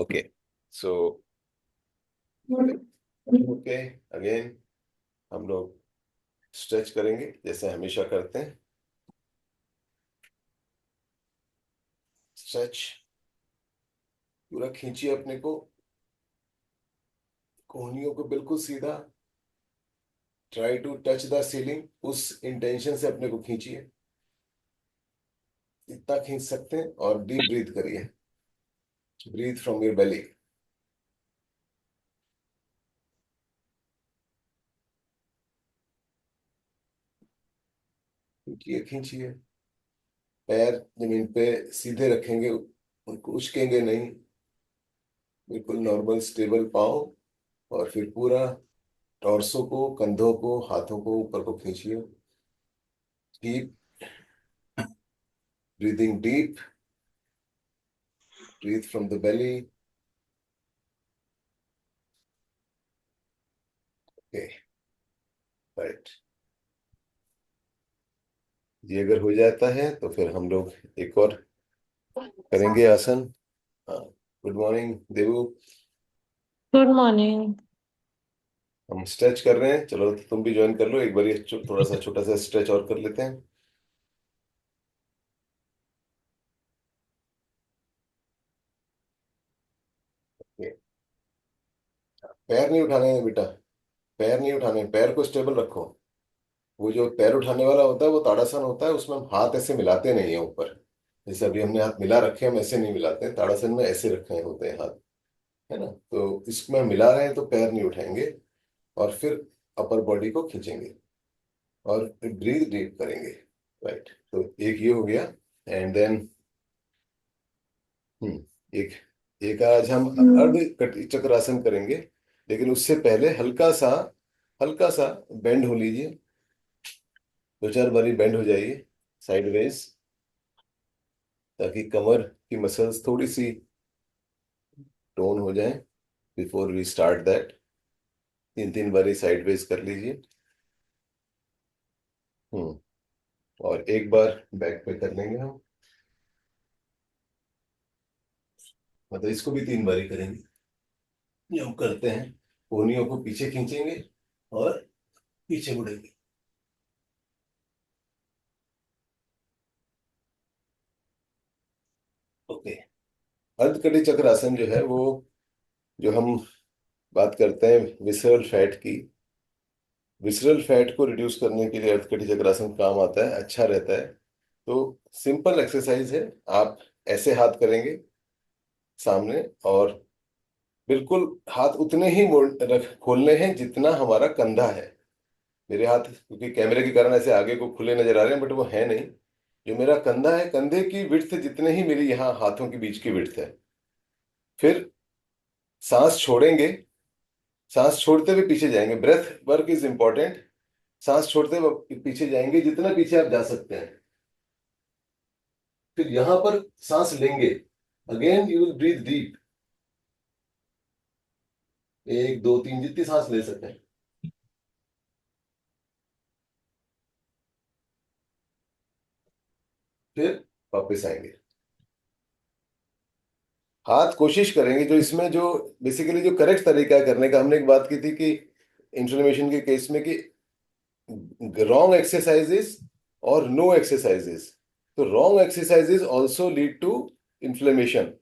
Okay so okay again हम लोग stretch करेंगे जैसे हमेशा करते हैं। स्ट्रेच पूरा खींचिए अपने को, कोहनियों को बिल्कुल सीधा। Try to touch the ceiling, उस इंटेंशन से अपने को खींचिए, इतना खींच सकते हैं। और डीप ब्रीथ करिए, ब्रीथ फ्रॉम योर बेली। खींचिए खींचिए। पैर जमीन पे सीधे रखेंगे, उनको उचकेंगे नहीं, बिल्कुल नॉर्मल स्टेबल पाँव। और फिर पूरा टॉर्सो को, कंधों को, हाथों को ऊपर को खींचिए। Keep breathing deep, breathe from the belly. Okay right. ये अगर हो जाता है तो फिर हम लोग एक और करेंगे आसन। हाँ, good morning Devu. Good morning. हम स्ट्रेच कर रहे हैं, चलो तुम भी ज्वाइन कर लो एक बार। ये थोड़ा सा छोटा सा स्ट्रेच और कर लेते हैं। ये, पैर नहीं उठाने हैं बेटा, पैर नहीं उठाने, पैर को स्टेबल रखो। वो जो पैर उठाने वाला होता है वो ताड़ासन होता है, उसमें हम हाथ ऐसे मिलाते नहीं है ऊपर। जैसे अभी हमने हाथ मिला रखे हैं, हम ऐसे नहीं मिलाते हैं। ताड़ासन में ऐसे रखे होते हैं हाथ, है ना। तो इसमें हम मिला रहे हैं तो पैर नहीं उठाएंगे। और फिर अपर बॉडी को खींचेंगे और ब्रीथ डीप करेंगे। राइट, तो एक ये हो गया। एंड देन एक एक आज हम अर्ध चक्रासन करेंगे। लेकिन उससे पहले हल्का सा बेंड हो लीजिए। दो चार बारी बेंड हो जाइए साइडवेज, ताकि कमर की मसल्स थोड़ी सी टोन हो जाए बिफोर वी स्टार्ट दैट। तीन तीन बारी साइडवेज कर लीजिए। हम्म और एक बार बैक पे कर लेंगे हम, मतलब इसको भी तीन बारी करेंगे। ये हम करते हैं, कोहनियों को पीछे खींचेंगे और पीछे मुड़ेंगे। ओके। अर्धकटी चक्रासन जो है वो, जो हम बात करते हैं विसरल फैट की, विसरल फैट को रिड्यूस करने के लिए अर्धकटी चक्रासन काम आता है, अच्छा रहता है। तो सिंपल एक्सरसाइज है। आप ऐसे हाथ करेंगे सामने, और बिल्कुल हाथ उतने ही मोड़ रख खोलने हैं जितना हमारा कंधा है। मेरे हाथ क्योंकि कैमरे के कारण ऐसे आगे को खुले नजर आ रहे हैं, बट वो है नहीं। जो मेरा कंधा है, कंधे की विड्थ जितने ही मेरी यहाँ हाथों के बीच की विड्थ है। फिर सांस छोड़ेंगे, सांस छोड़ते हुए पीछे जाएंगे। Breath work is important. सांस छोड़ते हुए पीछे जाएंगे जितना पीछे आप जा सकते हैं। फिर यहां पर सांस लेंगे। Again you will breathe deep, एक दो तीन जितनी सांस ले सकते हैं। फिर वापस आएंगे। हाथ कोशिश करेंगे, जो इसमें जो बेसिकली जो करेक्ट तरीका है करने का, हमने एक बात की थी कि इंफ्लेमेशन के केस में, कि रॉन्ग एक्सरसाइजेस और नो एक्सरसाइजेस। तो wrong exercises also lead to inflammation.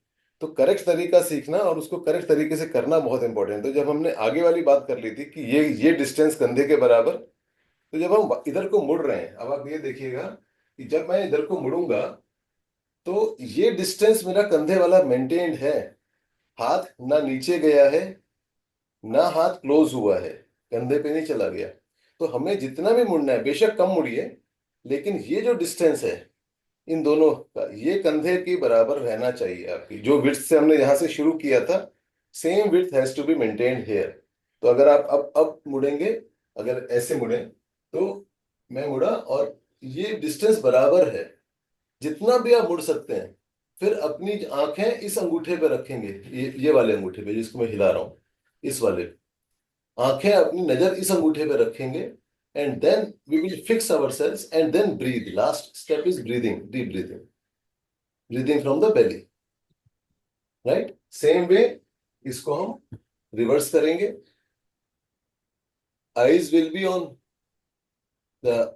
तो करेक्ट तरीका सीखना और उसको करेक्ट तरीके से करना बहुत इंपॉर्टेंट है। तो जब हमने आगे वाली बात कर ली थी कि ये डिस्टेंस कंधे के बराबर, तो जब हम इधर को मुड़ रहे हैं, अब आप ये देखिएगा कि जब मैं इधर को मुड़ूंगा तो ये डिस्टेंस मेरा कंधे वाला मेंटेन्ड है। हाथ ना नीचे गया है, ना हाथ क्लोज हुआ है, कंधे पे नहीं चला गया। तो हमें जितना भी मुड़ना है, बेशक कम मुड़िए, लेकिन ये जो डिस्टेंस है इन दोनों का, ये कंधे के बराबर रहना चाहिए। आपकी जो विड्थ से हमने यहां से शुरू किया था, same width has to be maintained here. तो अगर आप अब मुड़ेंगे, अगर ऐसे मुड़े तो मैं मुड़ा और ये डिस्टेंस बराबर है, जितना भी आप मुड़ सकते हैं। फिर अपनी आंखें इस अंगूठे पे रखेंगे, ये वाले अंगूठे पे जिसको मैं हिला रहा हूं, इस वाले। आंखें अपनी नजर इस अंगूठे पे रखेंगे। And then we will fix our cells and then breathe. Last step is breathing, deep breathing, breathing from the belly. Right. Same way इसको हम रिवर्स करेंगे. Eyes will be on the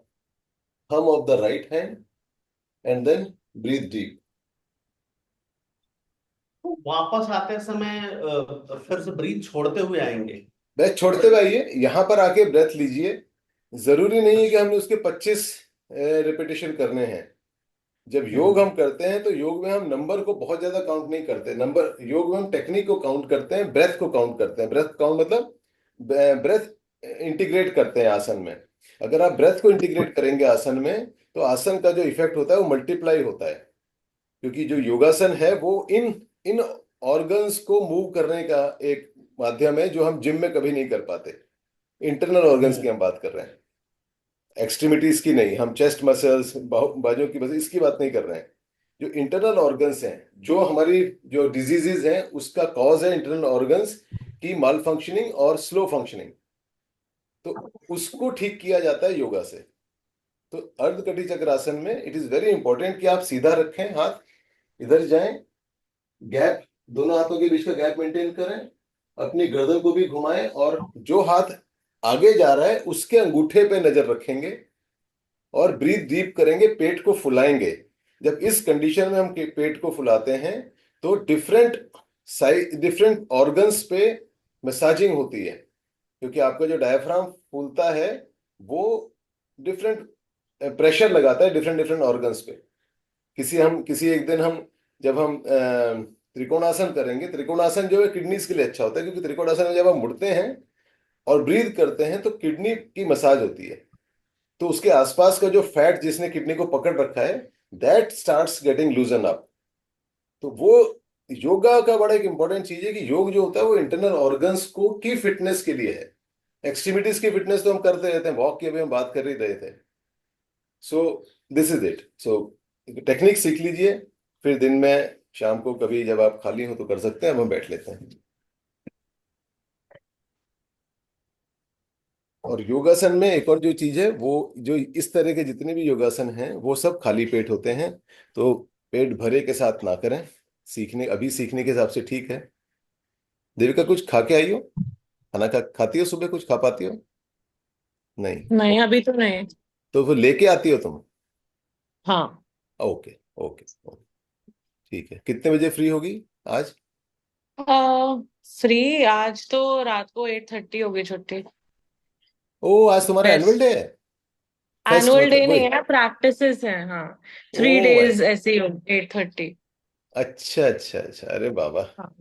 thumb of the right hand and then breathe deep. तो वापस आते समय फिर से breathe छोड़ते हुए आएंगे? ब्रेथ छोड़ते हुए आइए, यहां पर आके ब्रेथ लीजिए. जरूरी नहीं है कि अच्छा। हमने उसके 25 रिपीटेशन करने हैं. जब योग हम करते हैं तो योग में हम नंबर को बहुत ज्यादा काउंट नहीं करते. नंबर योग में हम टेक्निक को काउंट करते हैं, ब्रेथ को काउंट करते हैं. ब्रेथ काउंट मतलब ब्रेथ इंटीग्रेट करते हैं आसन में. अगर आप ब्रेथ को इंटीग्रेट करेंगे आसन में तो आसन का जो इफेक्ट होता है वो मल्टीप्लाई होता है. क्योंकि जो योगासन है वो इन इन ऑर्गन्स को मूव करने का एक माध्यम है जो हम जिम में कभी नहीं कर पाते. इंटरनल ऑर्गन्स की हम बात कर रहे हैं, एक्सट्रीमिटीज की नहीं. हम चेस्ट मसल्स, बाजू की मसल्स, इसकी बात नहीं कर रहे हैं. जो इंटरनल ऑर्गन्स हैं, जो हमारी जो डिजीजेज हैं उसका कॉज है इंटरनल ऑर्गन्स की माल फंक्शनिंग और स्लो फंक्शनिंग. तो उसको ठीक किया जाता है योगा से. तो अर्धकटी चक्रासन में इट इज वेरी इंपॉर्टेंट कि आप सीधा रखें हाथ, इधर जाएं, गैप, दोनों हाथों के बीच का गैप मेंटेन करें, अपनी गर्दन को भी घुमाएं और जो हाथ आगे जा रहा है उसके अंगूठे पे नजर रखेंगे और ब्रीथ डीप करेंगे, पेट को फुलाएंगे. जब इस कंडीशन में हम पेट को फुलाते हैं तो डिफरेंट ऑर्गन्स पे मसाजिंग होती है. क्योंकि आपका जो डायफ्राम फूलता है वो डिफरेंट प्रेशर लगाता है डिफरेंट डिफरेंट ऑर्गन्स पे. किसी एक दिन हम जब हम त्रिकोणासन करेंगे. त्रिकोणासन जो है किडनीज के लिए अच्छा होता है, क्योंकि त्रिकोणासन में जब हम मुड़ते हैं और ब्रीथ करते हैं तो किडनी की मसाज होती है. तो उसके आसपास का जो फैट जिसने किडनी को पकड़ रखा है दैट स्टार्ट्स गेटिंग लूजन अप. तो वो योगा का बड़ा एक इंपॉर्टेंट चीज है कि योग जो होता है वो इंटरनल ऑर्गन्स को की फिटनेस के लिए है. एक्सट्रीमिटीज की फिटनेस तो हम करते रहते हैं, वॉक की अभी हम बात कर ही रहे थे. सो this is it. So technique सीख लीजिए, फिर दिन में शाम को कभी जब आप खाली हो तो कर सकते हैं. हम बैठ लेते हैं. और योगासन में एक और जो चीज है वो, जो इस तरह के जितने भी योगासन हैं वो सब खाली पेट होते हैं. तो पेट भरे के साथ ना करें. अभी सीखने के हिसाब से ठीक है. देविका कुछ खा के आई हो? खाना खाती हो? सुबह कुछ खा पाती हो? नहीं. नहीं, अभी तो नहीं. तो वो लेके आती हो तुम? हाँ. Okay okay okay. ठीक है. कितने बजे फ्री होगी आज? फ्री आज तो रात को 8:30 होगी छुट्टी. ओ, आज तुम्हारा एनुअल बेस्ट. डे है? फेस्ट एनुअल डे मतलब वही? नहीं है, प्रैक्टिसेस हैं. हाँ. ओ 3 days ऐसे ही हो. 8:30. अच्छा अच्छा अच्छा. अरे बाबा. हाँ.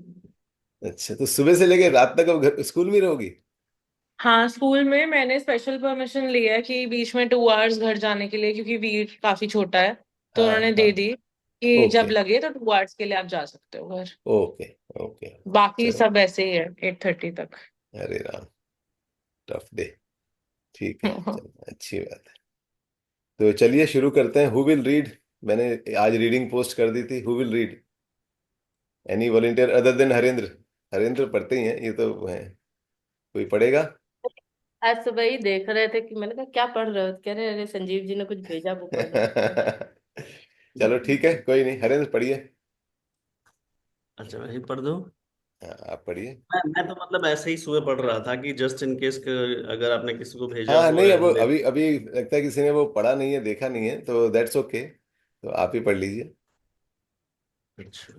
अच्छा, तो सुबह से लेके रात तक अब स्कूल में रहोगी? हाँ, स्कूल में मैंने स्पेशल परमिशन लिया है कि बीच में 2 hours घर जाने के लिए, क्योंकि वीर काफी छोटा है. तो हाँ उन्होंने हाँ. दे दी कि जब ओके लगे तो 2 hours के लिए आप जा सकते हो घर. Okay okay. बाकी चलो. सब ऐसे ही है 8:30 तक. अरे राम, टफ डे. ठीक है, चलो, अच्छी बात है. तो चलिए शुरू करते हैं. Who will read? मैंने आज रीडिंग पोस्ट कर दी थी. Who will read? Any volunteer other than Harendra? Harendra पढ़ते ही हैं ये तो हैं. कोई पढ़ेगा? आज सुबह ही देख रहे थे कि मैंने कहा क्या पढ़ रहे हो, कह रहे अरे संजीव जी ने कुछ भेजा वो पढ़ रहे चलो ठीक है, कोई नहीं. हरेंद्र पढ़िए. अच्छा, मैं ही पढ़ दूं? हाँ, आप पढ़िए. मैं तो मतलब ऐसे ही सुबह पढ़ रहा था कि जस्ट इन केस अगर आपने किसी को भेजा हाँ हो नहीं, अब या अभी अभी लगता है किसी ने वो पढ़ा नहीं है, देखा नहीं है, तो दैट्स ओके. तो आप ही पढ़ लीजिए. अच्छा.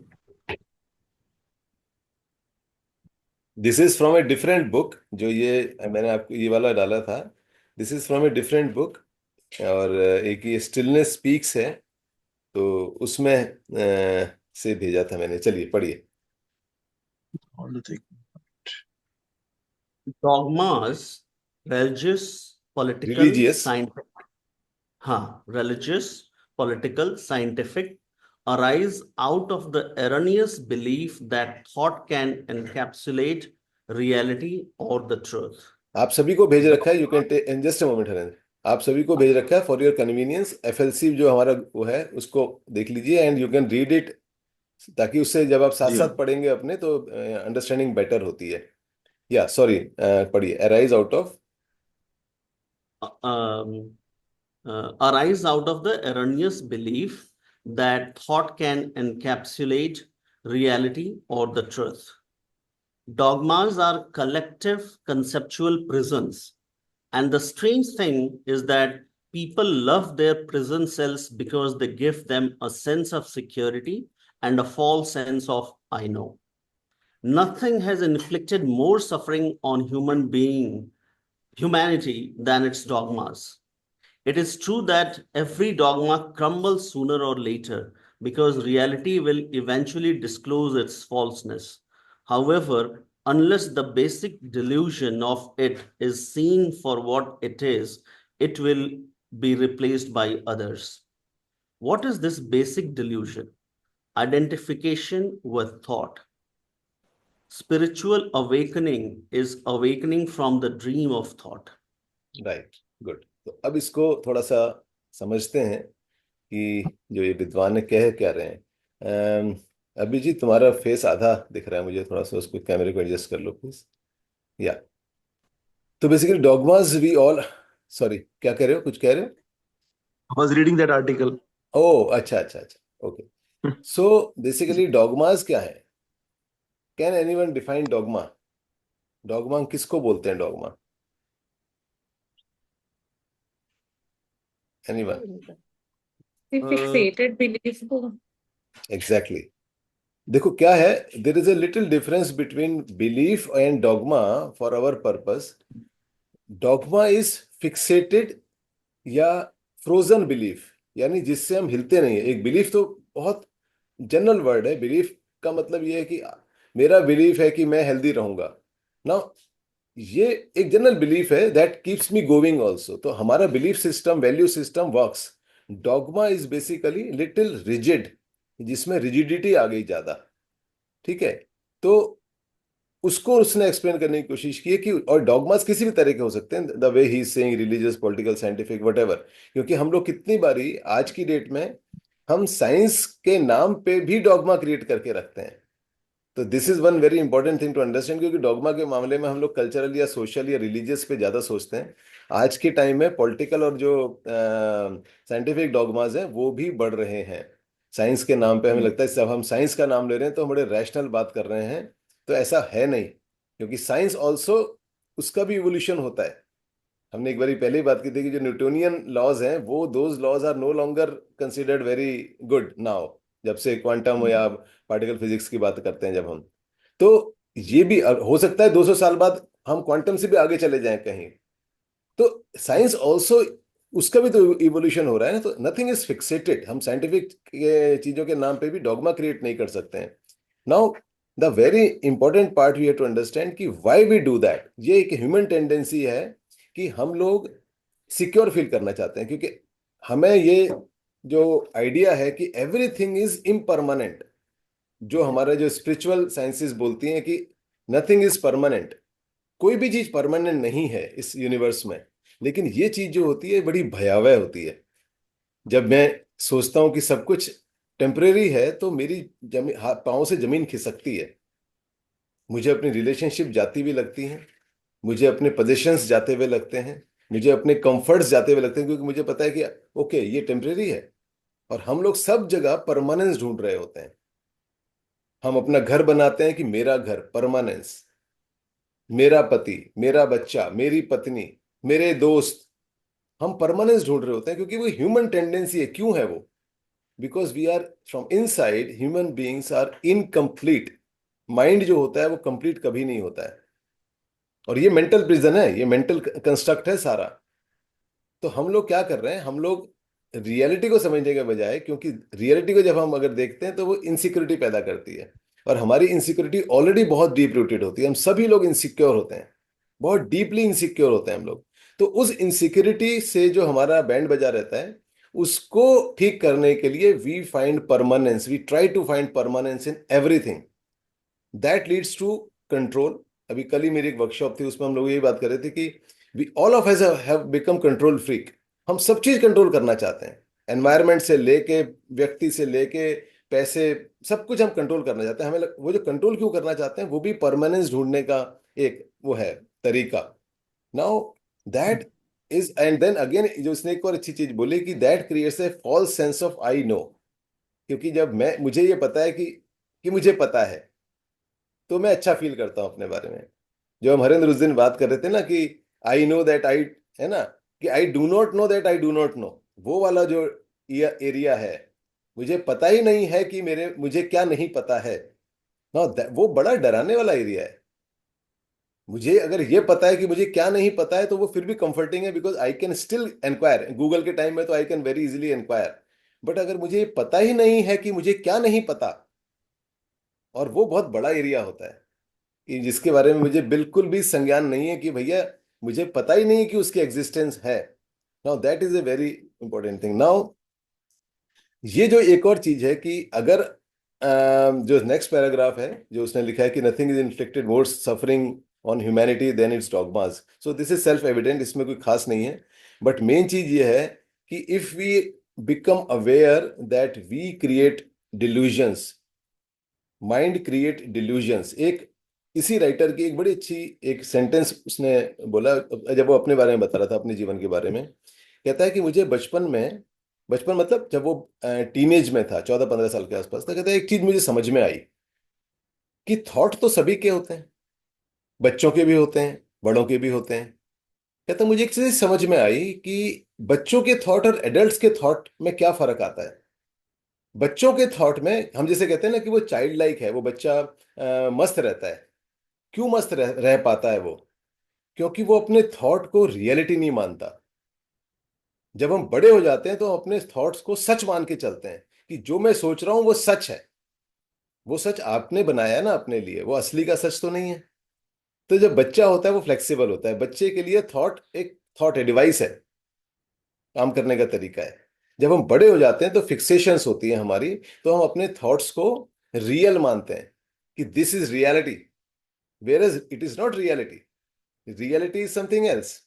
This is from a different book. जो ये मैंने आपको ये वाला डाला था, this is from a different book. और एक ये स्टिलनेस स्पीक्स है, तो उसमें से भेजा था मैंने. चलिए पढ़िए. Dogmas, religious, political, religious. scientific, religious, political, scientific, arise out of the erroneous belief that thought can encapsulate reality or the truth. आप सभी को भेज रखा है. You can in just a moment Harendra. आप सभी को भेज रखा है फॉर योर कन्वीनियंस. एफएलसी जो हमारा वो है उसको देख लीजिए and you can read it, ताकि उससे जब आप साथ जी. साथ पढ़ेंगे अपने तो अंडरस्टैंडिंग बेटर होती है. या सॉरी, पढ़िए. Arise out of. um, arise out of the erroneous belief that thought can encapsulate reality, or the truth. Dogmas are collective conceptual prisons. And the strange thing is that people love their prison cells because they give them a sense of security and a false sense of I know. Nothing has inflicted more suffering on humanity than its dogmas. It is true that every dogma crumbles sooner or later because reality will eventually disclose its falseness. However, unless the basic delusion of it is seen for what it will be replaced by others. What is this basic delusion? Identification with thought. Spiritual awakening is awakening from the dream of thought. Right, good. तो अब इसको थोड़ा सा समझते हैं कि जो ये विद्वान कह क्या रहे हैं। अभिजीत, तुम्हारा फेस आधा दिख रहा है मुझे, थोड़ा सा उसको कैमरे को एडजस्ट कर लो प्लीज। या तो basically dogmas we all, sorry क्या कह रहे हो, कुछ कह रहे हो? Was reading that article. ओह अच्छा अच्छा अच्छा, ओके। सो बेसिकली डॉगमास क्या है? Can anyone define dogma? Dogma किसको बोलते हैं? Dogma anyone? फिक्सेटेड बिलीफ को। एग्जैक्टली। देखो क्या है, there is a little difference between belief and dogma for our purpose. Dogma is fixated या फ्रोजन बिलीफ, यानी जिससे हम हिलते नहीं है। एक बिलीफ तो बहुत जनरल वर्ड है। बिलीफ का मतलब ये है कि मेरा बिलीफ है कि मैं हेल्दी रहूंगा ना, ये एक जनरल बिलीफ है that keeps me going also. तो हमारा belief system, value system works. Dogma is basically little rigid, जिसमें रिजिडिटी आ गई ज्यादा, ठीक है। तो उसको उसने एक्सप्लेन करने की कोशिश की है कि, और डॉगमास किसी भी तरह के हो सकते हैं, the way he is saying, religious, political, scientific, whatever. क्योंकि हम लोग कितनी बारी आज की डेट में हम साइंस के नाम पे भी डॉगमा क्रिएट करके रखते हैं। तो this is one very important thing to understand, क्योंकि डॉगमा के मामले में हम लोग कल्चरल या सोशल या रिलीजियस पे ज्यादा सोचते हैं। आज के टाइम में पॉलिटिकल और जो साइंटिफिक डॉगमाज हैं वो भी बढ़ रहे हैं। साइंस के नाम पे हमें लगता है जब हम साइंस का नाम ले रहे हैं तो हम बड़े रैशनल बात कर रहे हैं, तो ऐसा है नहीं। क्योंकि साइंस ऑल्सो, उसका भी इवोल्यूशन होता है। हमने एक बारी पहले ही बात की थी कि जो न्यूटोनियन लॉज हैं वो those laws are no longer considered very good now, जब से क्वांटम या पार्टिकल फिजिक्स की बात करते हैं जब हम। तो ये भी हो सकता है 200 साल बाद हम क्वांटम से भी आगे चले जाएं कहीं। तो साइंस ऑल्सो, उसका भी तो इवोल्यूशन हो रहा है ना। तो नथिंग इज फिक्सेटेड। हम साइंटिफिक चीजों के नाम पे भी डॉगमा क्रिएट नहीं कर सकते हैं। Now the very important part we have to understand कि व्हाई वी डू दैट। ये एक ह्यूमन टेंडेंसी है कि हम लोग सिक्योर फील करना चाहते हैं, क्योंकि हमें ये जो आइडिया है कि एवरीथिंग इज इम्परमानेंट, जो हमारा जो स्पिरिचुअल साइंसेस बोलती हैं कि नथिंग इज परमानेंट, कोई भी चीज परमानेंट नहीं है इस यूनिवर्स में। लेकिन ये चीज जो होती है बड़ी भयावह होती है। जब मैं सोचता हूं कि सब कुछ टेम्परेरी है तो मेरी जमीन, पांव से जमीन खिसकती है। मुझे अपनी रिलेशनशिप जाती हुई लगती हैं, मुझे अपने पोजीशंस जाते हुए लगते हैं, मुझे अपने कंफर्ट्स जाते हुए लगते हैं, क्योंकि मुझे पता है कि ओके ये टेम्परेरी है। और हम लोग सब जगह परमानेंस ढूंढ रहे होते हैं। हम अपना घर बनाते हैं कि मेरा घर, परमानेंस, मेरा पति, मेरा बच्चा, मेरी पत्नी, मेरे दोस्त, हम परमानेंस ढूंढ रहे होते हैं, क्योंकि वो ह्यूमन टेंडेंसी है। क्यों है वो? Because we are from inside, human beings are incomplete. Mind जो होता है वो कंप्लीट कभी नहीं होता है, और ये मेंटल प्रिजन है, ये मेंटल कंस्ट्रक्ट है सारा। तो हम लोग क्या कर रहे हैं, हम लोग रियलिटी को समझने के बजाय, क्योंकि रियलिटी को जब हम अगर देखते हैं तो वो इनसिक्योरिटी पैदा करती है, और हमारी इनसिक्योरिटी ऑलरेडी बहुत डीप रूटेड होती है। हम सभी लोग इनसिक्योर होते हैं, बहुत डीपली इनसिक्योर होते हैं हम लोग। तो उस इनसिक्योरिटी से जो हमारा बैंड बजा रहता है, उसको ठीक करने के लिए we find permanence, we try to find permanence in everything. That leads to control. अभी कल ही मेरी एक वर्कशॉप थी, उसमें हम लोग यही बात कर रहे थे कि we all of us have become control freak. हम सब चीज कंट्रोल करना चाहते हैं, एनवायरनमेंट से लेके, व्यक्ति से लेके, पैसे, सब कुछ हम कंट्रोल करना चाहते हैं। वो जो कंट्रोल क्यों करना चाहते हैं, वो भी परमानेंस ढूंढने का एक वो है तरीका। Now that is, and then again जो उसने एक और अच्छी चीज बोली कि that creates a false sense of I know. क्योंकि जब मुझे ये पता है कि कि मुझे पता है, तो मैं अच्छा फील करता हूं अपने बारे में। जो हम हरेंद्र उस दिन बात कर रहे थे ना कि आई नो दैट आई, है ना, कि I do not know that I do not know, वो वाला जो एरिया है, मुझे पता ही नहीं है कि मुझे क्या नहीं पता है ना, वो बड़ा डराने वाला एरिया है। मुझे अगर ये पता है कि मुझे क्या नहीं पता है तो वो फिर भी कंफर्टिंग है, because I can still inquire. Google के टाइम में तो I can very easily inquire, but अगर मुझे ये पता ही नहीं है कि मुझे क्या नहीं पता, और वो बहुत बड़ा एरिया होता है कि जिसके बारे में मुझे बिल्कुल भी संज्ञान नहीं है, कि भैया मुझे पता ही नहीं कि उसकी एग्जिस्टेंस है। Now that is a very important thing. Now ये जो एक और चीज है कि अगर जो नेक्स्ट पैराग्राफ है जो उसने लिखा है कि nothing is inflicted more suffering on humanity than its dogmas, so this is self evident, इसमें कोई खास नहीं है। बट मेन चीज ये है कि if we become aware that we create delusions, mind create delusions. एक इसी राइटर की एक बड़ी अच्छी एक सेंटेंस उसने बोला, जब वो अपने बारे में बता रहा था, अपने जीवन के बारे में। कहता है कि मुझे बचपन में, बचपन मतलब जब वो टीनेज में था, 14-15 साल के आसपास, तो कहता है एक चीज मुझे समझ में आई कि थॉट तो सभी के होते हैं, बच्चों के भी होते हैं, बड़ों के भी होते हैं। कहता मुझे एक चीज समझ में आई कि बच्चों के थॉट और एडल्ट्स के थॉट में क्या फर्क आता है। बच्चों के थॉट में हम जैसे कहते हैं ना कि वो चाइल्ड लाइक है, वो बच्चा मस्त रहता है। क्यों मस्त रह पाता है वो? क्योंकि वो अपने थॉट को रियलिटी नहीं मानता। जब हम बड़े हो जाते हैं तो हम अपने थॉट्स को सच मान के चलते हैं कि जो मैं सोच रहा हूं वो सच है। वो सच आपने बनाया ना अपने लिए, वो असली का सच तो नहीं है। तो जब बच्चा होता है वो फ्लेक्सिबल होता है, बच्चे के लिए थॉट एक थॉट है, डिवाइस है, काम करने का तरीका है। जब हम बड़े हो जाते हैं तो फिक्सेशंस होती है हमारी, तो हम अपने थॉट्स को रियल मानते हैं कि this is reality, where is it is not reality, reality is something else.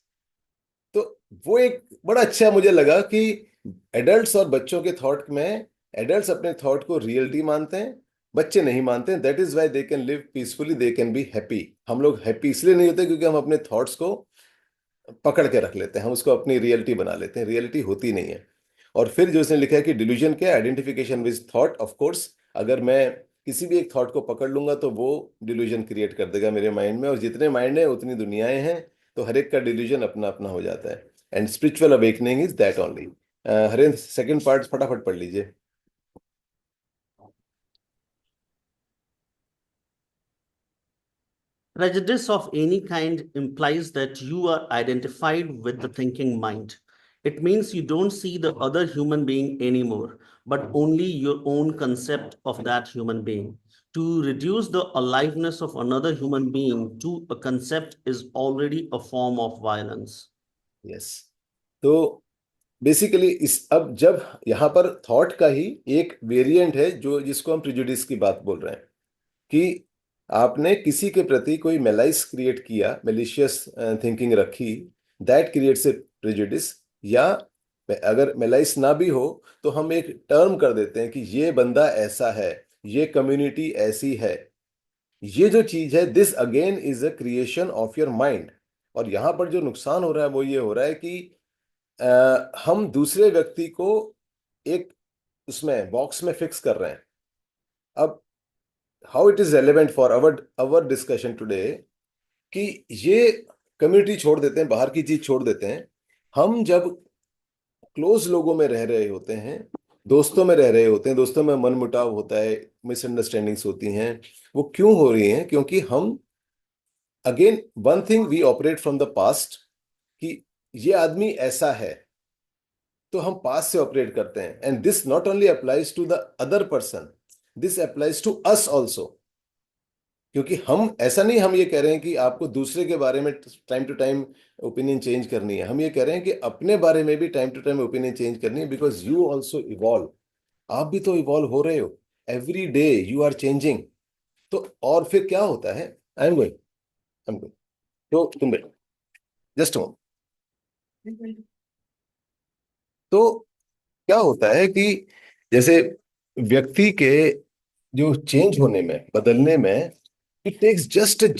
तो वो एक बड़ा अच्छा मुझे लगा कि एडल्ट्स और बच्चों के थॉट में, एडल्ट्स अपने थॉट को रियलिटी मानते हैं, बच्चे नहीं मानते। That is why they can live peacefully, they can be happy. हम लोग हैप्पी इसलिए नहीं होते क्योंकि हम अपने थॉट्स को पकड़ के रख लेते हैं, हम उसको अपनी रियलिटी बना लेते हैं, रियलिटी होती नहीं है। और फिर जो उसने लिखा है कि डिल्यूजन क्या, identification with thought. Of course अगर मैं किसी भी एक थॉट को पकड़ लूंगा तो वो डिल्यूजन क्रिएट कर देगा मेरे माइंड में, और जितने माइंड है उतनी दुनियाएं हैं, तो हर एक का डिल्यूजन अपना अपना हो जाता है। And spiritual awakening is that only. Harendra second part फटाफट पढ़ लीजिए। Prejudice of any kind implies that you are identified with the thinking mind. It means you don't see the other human being anymore, but only your own concept of that human being. To reduce the aliveness of another human being to a concept is already a form of violence. Yes, तो basically इस अब जब यहाँ पर thought का ही एक variant है जो जिसको हम प्रिजुडिस की बात बोल रहे हैं, कि आपने किसी के प्रति कोई मेलाइस क्रिएट किया, मेलिशियस थिंकिंग रखी, दैट क्रिएट्स ए प्रिजुडिस। या अगर मेलाइस ना भी हो तो हम एक टर्म कर देते हैं कि ये बंदा ऐसा है, ये कम्युनिटी ऐसी है। ये जो चीज है, this again is a creation of your mind. और यहां पर जो नुकसान हो रहा है वो ये हो रहा है कि हम दूसरे व्यक्ति को एक उसमें बॉक्स में फिक्स कर रहे हैं। अब how it is relevant for our discussion today, कि ये कम्युनिटी छोड़ देते हैं, बाहर की चीज छोड़ देते हैं। हम जब क्लोज लोगों में रह रहे होते हैं, दोस्तों में रह रहे होते हैं, दोस्तों में मनमुटाव होता है, मिसअंडरस्टैंडिंग्स होती हैं। वो क्यों हो रही हैं? क्योंकि हम again one thing we operate from the past, कि ये आदमी ऐसा है, तो हम पास्ट से ऑपरेट करते हैं। And this not only applies to the other person, this applies to us also. क्योंकि हम ऐसा नहीं, हम ये कह रहे हैं कि आपको दूसरे के बारे में time to time opinion change करनी है। हम ये कह रहे हैं कि अपने बारे में भी time to time opinion change करनी है, बिकॉज यू ऑल्सो इवॉल्व। आप भी तो इवॉल्व हो रहे हो, every day you are changing. तो और फिर क्या होता है, आई एम गोइंग, तो तुम बैठो जस्ट। तो क्या होता है कि जैसे व्यक्ति के जो चेंज होने में, बदलने में, इट टेक्स जस्ट